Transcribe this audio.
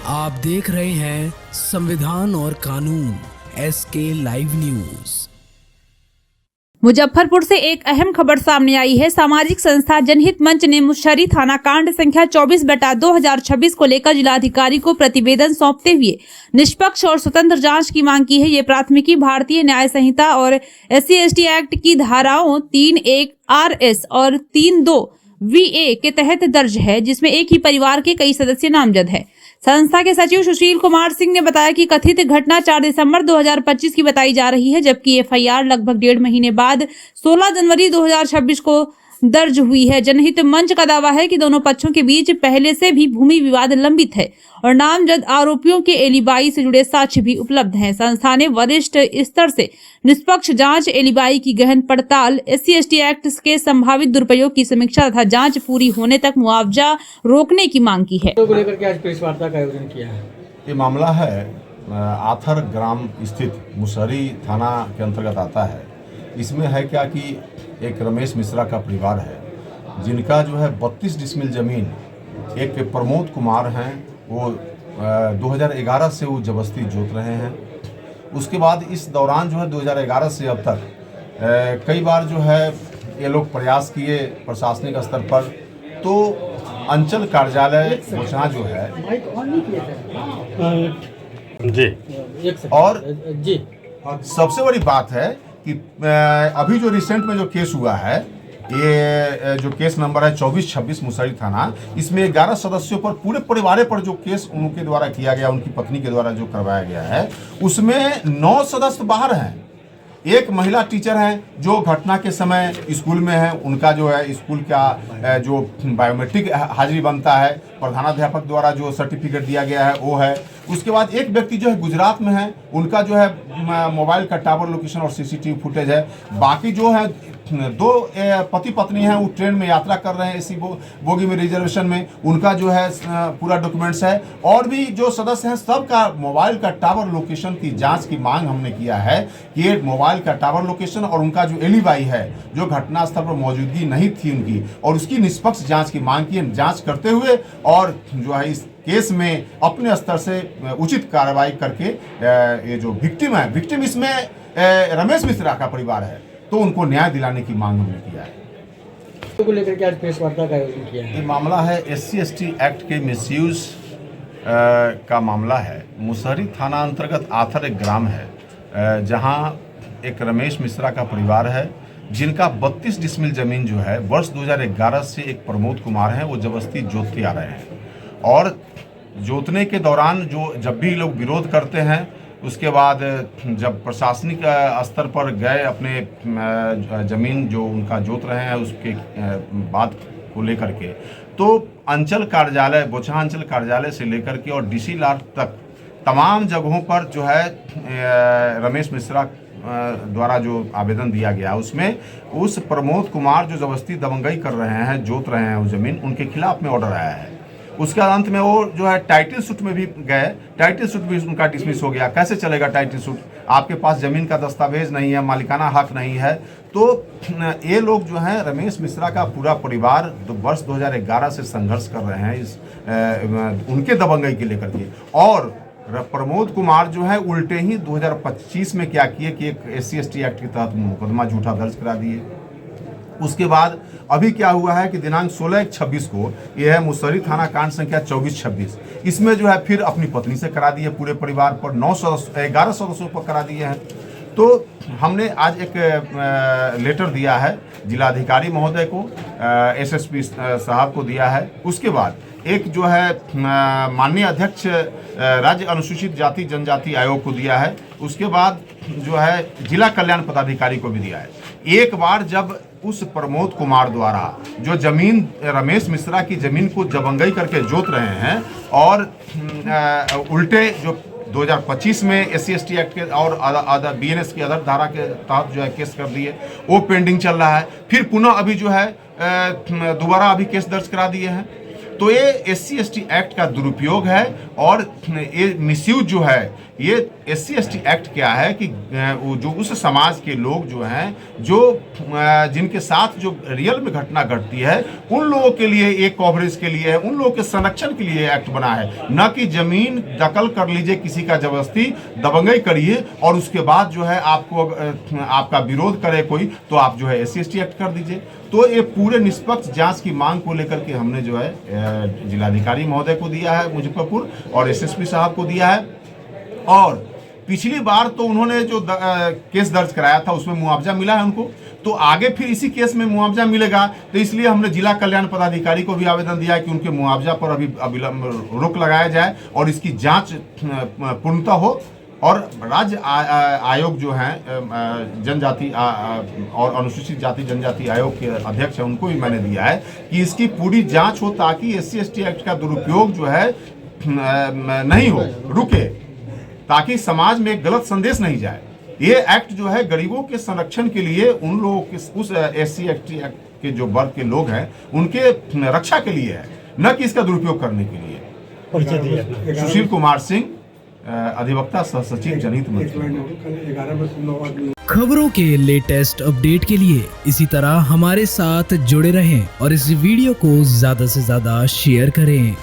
आप देख रहे हैं संविधान और कानून SK लाइव न्यूज। मुजफ्फरपुर से एक अहम खबर सामने आई है। सामाजिक संस्था जनहित मंच ने मुशहरी थाना कांड संख्या 24/2026 को लेकर जिलाधिकारी को प्रतिवेदन सौंपते हुए निष्पक्ष और स्वतंत्र जांच की मांग की है। ये प्राथमिकी भारतीय न्याय संहिता और SC/ST एक्ट की धाराओं 3(1) RS और 3(2) VA के तहत दर्ज है, जिसमें एक ही परिवार के कई सदस्य नामजद है। संस्था के सचिव सुशील कुमार सिंह ने बताया कि कथित घटना 4 दिसंबर 2025 की बताई जा रही है, जबकि FIR लगभग 1.5 महीने बाद 16 जनवरी 2026 को दर्ज हुई है। जनहित मंच का दावा है कि दोनों पक्षों के बीच पहले से भी भूमि विवाद लंबित है और नामजद आरोपियों के एलिबाई से जुड़े साक्ष्य भी उपलब्ध हैं। संस्था ने वरिष्ठ स्तर से निष्पक्ष जांच, एलिबाई की गहन पड़ताल, SC/ST एक्ट के संभावित दुरुपयोग की समीक्षा तथा जांच पूरी होने तक मुआवजा रोकने की मांग की है। को लेकर के आज प्रेस वार्ता का आयोजन किया है। ये मामला है आथर ग्राम स्थित मुशहरी थाना के अंतर्गत आता है। इसमें है क्या कि एक रमेश मिश्रा का परिवार है, जिनका जो है 32 डिसमिल ज़मीन एक प्रमोद कुमार हैं, वो 2011 से वो जबरदस्ती जोत रहे हैं। उसके बाद इस दौरान जो है 2011 से अब तक कई बार जो है ये लोग प्रयास किए प्रशासनिक स्तर पर, तो अंचल कार्यालय बोचहा जो है जी, और जी सबसे बड़ी बात है कि अभी जो रिसेंट में जो केस हुआ है, ये जो केस नंबर है 2426 मुशहरी थाना, इसमें 11 सदस्यों पर, पूरे परिवार पर जो केस उनके द्वारा किया गया, उनकी पत्नी के द्वारा जो करवाया गया है, उसमें 9 सदस्य बाहर हैं। एक महिला टीचर हैं जो घटना के समय स्कूल में है, उनका जो है स्कूल का जो बायोमेट्रिक हाजिरी बनता है, प्रधानाध्यापक द्वारा जो सर्टिफिकेट दिया गया है वो है। उसके बाद एक व्यक्ति जो है गुजरात में है, उनका जो है मोबाइल का टावर लोकेशन और CCTV फुटेज है। बाकी जो है 2 पति पत्नी हैं, वो ट्रेन में यात्रा कर रहे हैं AC बोगी में रिजर्वेशन में, उनका जो है पूरा डॉक्यूमेंट्स है। और भी जो सदस्य हैं सबका मोबाइल का टावर लोकेशन की जांच की मांग हमने किया है कि ये मोबाइल का टावर लोकेशन और उनका जो एलिबाई है, जो घटनास्थल पर मौजूदगी नहीं थी उनकी, और उसकी निष्पक्ष जाँच की मांग की। जाँच करते हुए और जो है इस केस में अपने स्तर से उचित कार्रवाई करके ये जो विक्टिम इसमें रमेश मिश्रा का परिवार है, तो उनको न्याय दिलाने की मांग हमने किया है। को लेकर के आज प्रेस वार्ता का आयोजन किया है। ये मामला है SC/ST एक्ट के मिसयूज का मामला है। मुशहरी थाना अंतर्गत आथर एक ग्राम है, जहां एक रमेश मिश्रा का परिवार है, जिनका 32 डिसमिल जमीन जो है वर्ष 2011 से एक प्रमोद कुमार हैं, वो जबरदस्ती जोतते आ रहे हैं। और जोतने के दौरान जो जब भी लोग विरोध करते हैं, उसके बाद जब प्रशासनिक स्तर पर गए अपने ज़मीन जो उनका जोत रहे हैं उसके बात को लेकर के, तो अंचल कार्यालय, बोचहा अंचल कार्यालय से लेकर के और DC लाट तक तमाम जगहों पर जो है रमेश मिश्रा द्वारा जो आवेदन दिया गया, उसमें उस प्रमोद कुमार जो जबरदस्ती दबंगई कर रहे हैं, जोत रहे हैं वो ज़मीन, उनके खिलाफ में ऑर्डर आया है। उसके अंत में वो जो है टाइटल सूट में भी गए, टाइटल सूट भी उनका डिसमिस हो गया। कैसे चलेगा टाइटल सूट? आपके पास ज़मीन का दस्तावेज नहीं है, मालिकाना हक नहीं है। तो ये लोग जो हैं, रमेश मिश्रा का पूरा परिवार वर्ष 2011 से संघर्ष कर रहे हैं इस उनके दबंगई के लेकर के। और प्रमोद कुमार जो है उल्टे ही 2025 में क्या किए कि एक SC/ST एक्ट के तहत मुकदमा झूठा दर्ज करा दिए। उसके बाद अभी क्या हुआ है कि दिनांक 16/1/26 को यह है मुशहरी थाना कांड संख्या 2426, इसमें जो है फिर अपनी पत्नी से करा दिए, पूरे परिवार पर 11 सदस्यों पर करा दिए हैं। तो हमने आज एक लेटर दिया है जिलाधिकारी महोदय को, SSP साहब को दिया है। उसके बाद एक जो है माननीय अध्यक्ष राज्य अनुसूचित जाति जनजाति आयोग को दिया है। उसके बाद जो है जिला कल्याण पदाधिकारी को भी दिया है। एक बार जब उस प्रमोद कुमार द्वारा जो जमीन रमेश मिश्रा की जमीन को दबंगई करके जोत रहे हैं और उल्टे जो 2025 में SC/ST एक्ट के और BNS की अदर धारा के तहत जो है केस कर दिए, वो पेंडिंग चल रहा है। फिर पुनः अभी जो है दोबारा अभी केस दर्ज करा दिए हैं। तो ये SC/ST एक्ट का दुरुपयोग है और ये मिसयूज जो है ये SC/ST एक्ट क्या है कि वो जो उस समाज के लोग जो हैं, जो जिनके साथ जो रियल में घटना घटती है, उन लोगों के लिए एक कवरेज के लिए है, उन लोगों के संरक्षण के लिए एक्ट बना है। न कि जमीन दखल कर लीजिए, किसी का जबरदस्ती दबंगई करिए और उसके बाद जो है आपको आपका विरोध करे कोई, तो आप जो है SC/ST एक्ट कर दीजिए। तो ये पूरे निष्पक्ष जांच की मांग को लेकर के हमने जो है जिलाधिकारी महोदय को दिया है मुजफ्फरपुर और SSP साहब को दिया है। और पिछली बार तो उन्होंने जो केस दर्ज कराया था उसमें मुआवजा मिला है उनको, तो आगे फिर इसी केस में मुआवजा मिलेगा। तो इसलिए हमने जिला कल्याण पदाधिकारी को भी आवेदन दिया है कि उनके मुआवजा पर अभी अविलंब रोक लगाया जाए और इसकी जांच पूर्णतः हो। और राज्य आयोग जो है जनजाति और अनुसूचित जाति जनजाति आयोग के अध्यक्ष है, उनको भी मैंने दिया है कि इसकी पूरी जांच हो, ताकि SC/ST एक्ट का दुरुपयोग जो है नहीं हो, रुके, ताकि समाज में गलत संदेश नहीं जाए। ये एक्ट जो है गरीबों के संरक्षण के लिए, उन लोगों के उस SC/ST एक्ट के जो वर्ग के लोग हैं उनके रक्षा के लिए है, न कि इसका दुरुपयोग करने के लिए। सुशील कुमार सिंह, अधिवक्ता सह सचिव जनहित मंच। खबरों के लेटेस्ट अपडेट के लिए इसी तरह हमारे साथ जुड़े रहें और इस वीडियो को ज्यादा से ज्यादा शेयर करें।